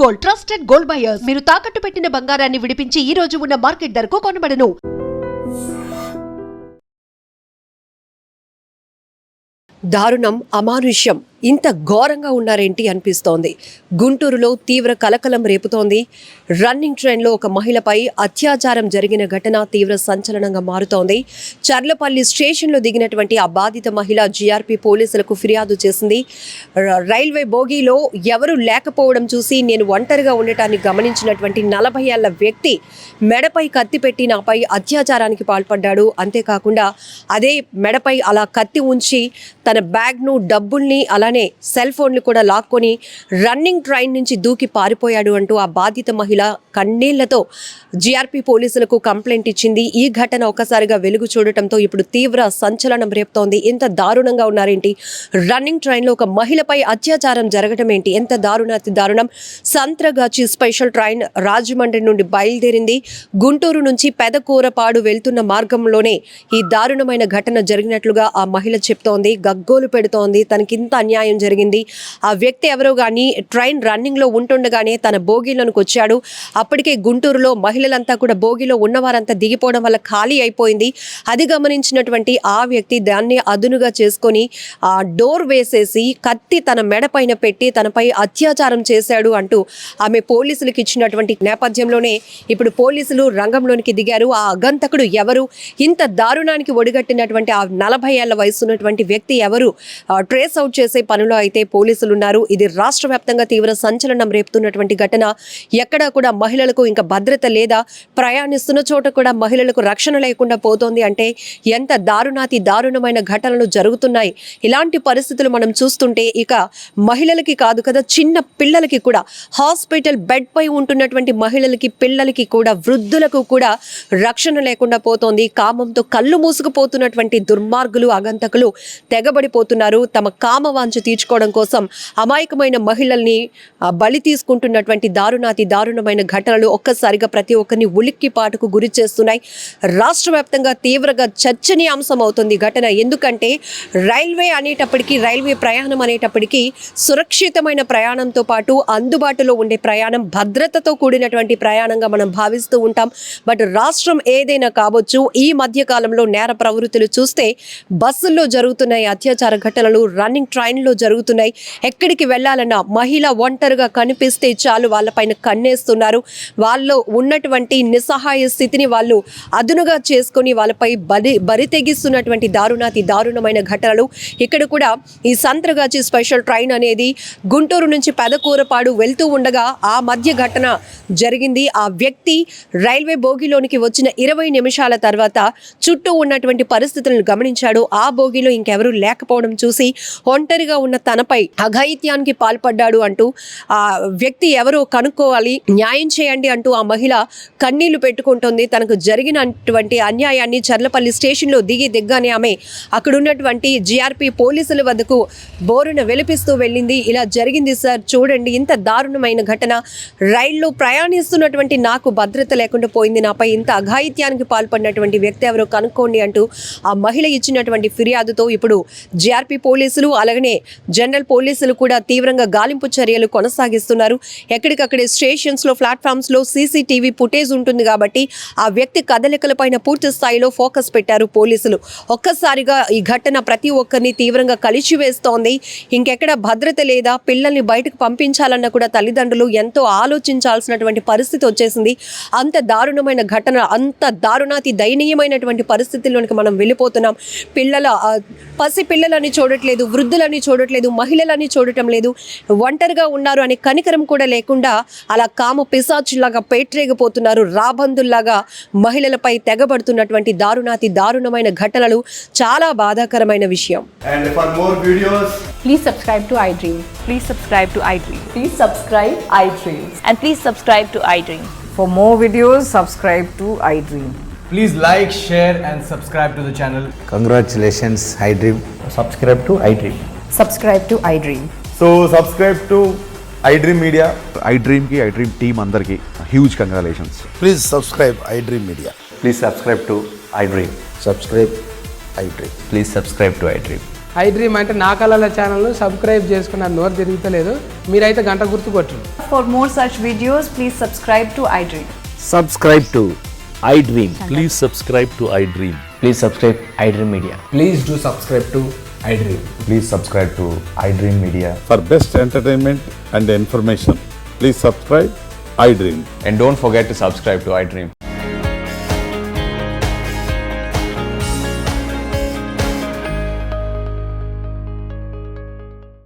Gold, trusted gold buyers. మీరు తాకట్టు పెట్టిన బంగారాన్ని విడిపించి ఈ రోజు ఉన్న మార్కెట్ ధరకు కొనబడను. దారుణం, అమానుష్యం, ఇంత ఘోరంగా ఉన్నారేంటి అనిపిస్తోంది. గుంటూరులో తీవ్ర కలకలం రేపుతోంది. రన్నింగ్ ట్రైన్లో ఒక మహిళపై అత్యాచారం జరిగిన ఘటన తీవ్ర సంచలనంగా మారుతోంది. చర్లపల్లి స్టేషన్లో దిగినటువంటి ఆ బాధిత మహిళ జీఆర్పీ పోలీసులకు ఫిర్యాదు చేసింది. రైల్వే బోగీలో ఎవరు లేకపోవడం చూసి నేను ఒంటరిగా ఉండటాన్ని గమనించినటువంటి 40 ఏళ్ల వ్యక్తి మెడపై కత్తి పెట్టి నాపై అత్యాచారానికి పాల్పడ్డాడు. అంతేకాకుండా అదే మెడపై అలా కత్తి ఉంచి తన బ్యాగ్ను, డబ్బుల్ని, అలానే సెల్ ఫోన్లు కూడా లాక్కొని రన్నింగ్ ట్రైన్ నుంచి దూకి పారిపోయాడు అంటూ ఆ బాధిత మహిళ కన్నీళ్లతో జీఆర్పీ పోలీసులకు కంప్లైంట్ ఇచ్చింది. ఈ ఘటన ఒక్కసారిగా వెలుగు చూడటంతో ఇప్పుడు తీవ్ర సంచలనం రేపుతోంది. ఎంత దారుణంగా ఉన్నారేంటి? రన్నింగ్ ట్రైన్లో ఒక మహిళపై అత్యాచారం జరగడం ఏంటి? ఎంత దారుణాతి దారుణం. సంత్రగాచి స్పెషల్ ట్రైన్ రాజమండ్రి నుండి బయలుదేరింది. గుంటూరు నుంచి పెదకూరపాడు వెళ్తున్న మార్గంలోనే ఈ దారుణమైన ఘటన జరిగినట్లుగా ఆ మహిళ చెప్తోంది. గగ్గోలు పెడుతోంది. తనకింత అన్యాయం జరిగింది. ఆ వ్యక్తి ఎవరో కానీ ట్రైన్ రన్నింగ్లో ఉంటుండగానే తన బోగీలోనికి వచ్చాడు. అప్పటికే గుంటూరులో మహిళలంతా కూడా బోగీలో ఉన్నవారంతా దిగిపోవడం వల్ల ఖాళీ అయిపోయింది. అది గమనించినటువంటి ఆ వ్యక్తి దాన్ని అదునుగా చేసుకొని ఆ డోర్ వేసేసి కత్తి తన మెడపైన పెట్టి తనపై అత్యాచారం చేశాడు అంటూ ఆమె పోలీసులకు ఇచ్చినటువంటి నేపథ్యంలోనే ఇప్పుడు పోలీసులు రంగంలోనికి దిగారు. ఆ అగంతకుడు ఎవరు? ఇంత దారుణానికి ఒడిగట్టినటువంటి ఆ 40 ఏళ్ల వయసు ఉన్నటువంటి వ్యక్తి ఎవరు? ట్రేస్ అవుట్ చేసే పనిలో అయితే పోలీసులు ఉన్నారు. ఇది రాష్ట్ర వ్యాప్తంగా తీవ్ర సంచలనం రేపుతున్నటువంటి ఘటన. ఎక్కడా కూడా మహిళలకు ఇంకా భద్రత లేదా? ప్రయాణిస్తున్న చోట కూడా మహిళలకు రక్షణ లేకుండా పోతోంది అంటే ఎంత దారుణాతి దారుణమైన ఘటనలు జరుగుతున్నాయి. ఇలాంటి పరిస్థితులు మనం చూస్తుంటే ఇక మహిళలకి కాదు కదా, చిన్న పిల్లలకి కూడా, హాస్పిటల్ బెడ్ పై ఉంటున్నటువంటి మహిళలకి, పిల్లలకి కూడా, వృద్ధులకు కూడా రక్షణ లేకుండా పోతోంది. కామంతో కళ్ళు మూసుకుపోతున్నటువంటి దుర్మార్గులు, ఆగంతకులు తెగబడిపోతున్నారు. తమ కామవాంఛ తీర్చుకోవడం కోసం అమాయకమైన మహిళల్ని బలి తీసుకుంటున్నటువంటి దారుణాతి దారుణమైన ఘటనలు ఒక్కసారిగా ప్రతి ఒక్కరిని ఉలిక్కిపాటుకు గురి చేస్తున్నాయి. రాష్ట్ర వ్యాప్తంగా తీవ్రంగా చర్చనీయాంశం అవుతుంది ఘటన. ఎందుకంటే రైల్వే ప్రయాణం అనేటప్పటికీ సురక్షితమైన ప్రయాణంతో పాటు అందుబాటులో ఉండే ప్రయాణం, భద్రతతో కూడినటువంటి ప్రయాణంగా మనం భావిస్తూ ఉంటాం. బట్ రాష్ట్రం ఏదైనా కావచ్చు, ఈ మధ్య కాలంలో నేర ప్రవృత్తులు చూస్తే బస్సుల్లో జరుగుతున్నాయి అత్యాచార ఘటనలు, రన్నింగ్ ట్రైన్లో జరుగుతున్నాయి. ఎక్కడికి వెళ్ళాలన్నా మహిళ ఒంటరిగా కనిపిస్తే చాలు వాళ్ళపైన కన్నేస్తున్నారు. వాళ్ళు ఉన్నటువంటి నిస్సహాయ స్థితిని వాళ్ళు అదునుగా చేసుకొని వాళ్ళపై బరి తెగిస్తున్నటువంటి దారుణాతి దారుణమైన ఘటనలు. ఇక్కడ కూడా ఈ సంత్రగాచి స్పెషల్ ట్రైన్ అనేది గుంటూరు నుంచి పెదకూరపాడు వెళ్తూ ఉండగా ఆ మధ్య ఘటన జరిగింది. ఆ వ్యక్తి రైల్వే బోగిలోనికి వచ్చిన 20 నిమిషాల తర్వాత చుట్టూ ఉన్నటువంటి పరిస్థితులను గమనించాడు. ఆ బోగిలో ఇంకెవరూ లేకపోవడం చూసి ఒంటరిగా ఉన్న తనపై అఘాయిత్యానికి పాల్పడ్డాడు అంటూ ఆ వ్యక్తి ఎవరో కనుక్కోవాలి, న్యాయం చేయండి అంటూ ఆ మహిళ కన్నీళ్లు పెట్టుకుంటుంది. తనకు జరిగినటువంటి అన్యాయాన్ని చర్లపల్లి స్టేషన్లో దిగ్గానే ఆమె అక్కడ ఉన్నటువంటి జీఆర్పీ పోలీసుల వద్దకు బోరున వెలిపిస్తూ వెళ్ళింది. ఇలా జరిగింది సార్, చూడండి ఇంత దారుణమైన ఘటన. రైల్లో ప్రయాణిస్తున్నటువంటి నాకు భద్రత లేకుండా పోయింది. నాపై ఇంత అఘాయిత్యానికి పాల్పడినటువంటి వ్యక్తి ఎవరో కనుక్కోండి అంటూ ఆ మహిళ ఇచ్చినటువంటి ఫిర్యాదుతో ఇప్పుడు జీఆర్పీ పోలీసులు అలాగనే జనరల్ పోలీసులు కూడా తీవ్రంగా గాలింపు చర్యలు కొనసాగిస్తున్నారు. ఎక్కడికక్కడే స్టేషన్స్లో, ప్లాట్ఫామ్స్లో సీసీటీవీ ఫుటేజ్ ఉంటుంది కాబట్టి ఆ వ్యక్తి కదలికలపైన పూర్తి స్థాయిలో ఫోకస్ పెట్టారు పోలీసులు. ఒక్కసారిగా ఈ ఘటన ప్రతి ఒక్కరిని తీవ్రంగా కలిచివేస్తోంది. ఇంకెక్కడ భద్రత లేదా? పిల్లల్ని బయటకు పంపించాలన్న కూడా తల్లిదండ్రులు ఎంతో ఆలోచించాల్సినటువంటి పరిస్థితి వచ్చేసింది. అంత దారుణమైన ఘటన, అంత దారుణాతి దయనీయమైనటువంటి పరిస్థితుల్లోనికి మనం వెళ్ళిపోతున్నాం. పసి పిల్లలని చూడట్లేదు, వృద్ధులని చూడట్లేదు, మహిళలని చూడటం లేదు. ఒంటరిగా ఉన్నారు అనే కనికరం కూడా లేకుండా అలా కామ పిశాచులాగా పేట్రేగిపోతున్నారు. రాబందుల్లాగా మహిళలపై తెగబడుతున్నటువంటి దారుణాతి దారుణమైన ఘటనలు చాలా బాధాకరమైన విషయం. And for more videos, please subscribe to iDream. Please subscribe to iDream. Please subscribe iDream. And please subscribe to iDream. For more videos, subscribe to iDream. please like, share and subscribe to the channel. Congratulations, iDream. Subscribe to iDream. Subscribe to iDream. So subscribe to iDream Media. iDream team andarki huge congratulations. Please subscribe iDream Media. Please subscribe to iDream. Subscribe iDream. Please subscribe to iDream. I dream అంటే నా కళల ఛానల్ను subscribe చేసుకున్న నోరు తిరుగుతలేదు. మీరైతే గంట గుర్తు కొట్టండి. For more such videos, please subscribe to iDream. Subscribe to iDream. Please subscribe to iDream. Please subscribe iDream Media. Please do subscribe to I dream. Please subscribe to iDream Media. For best entertainment and information, please subscribe iDream. And don't forget to subscribe to iDream.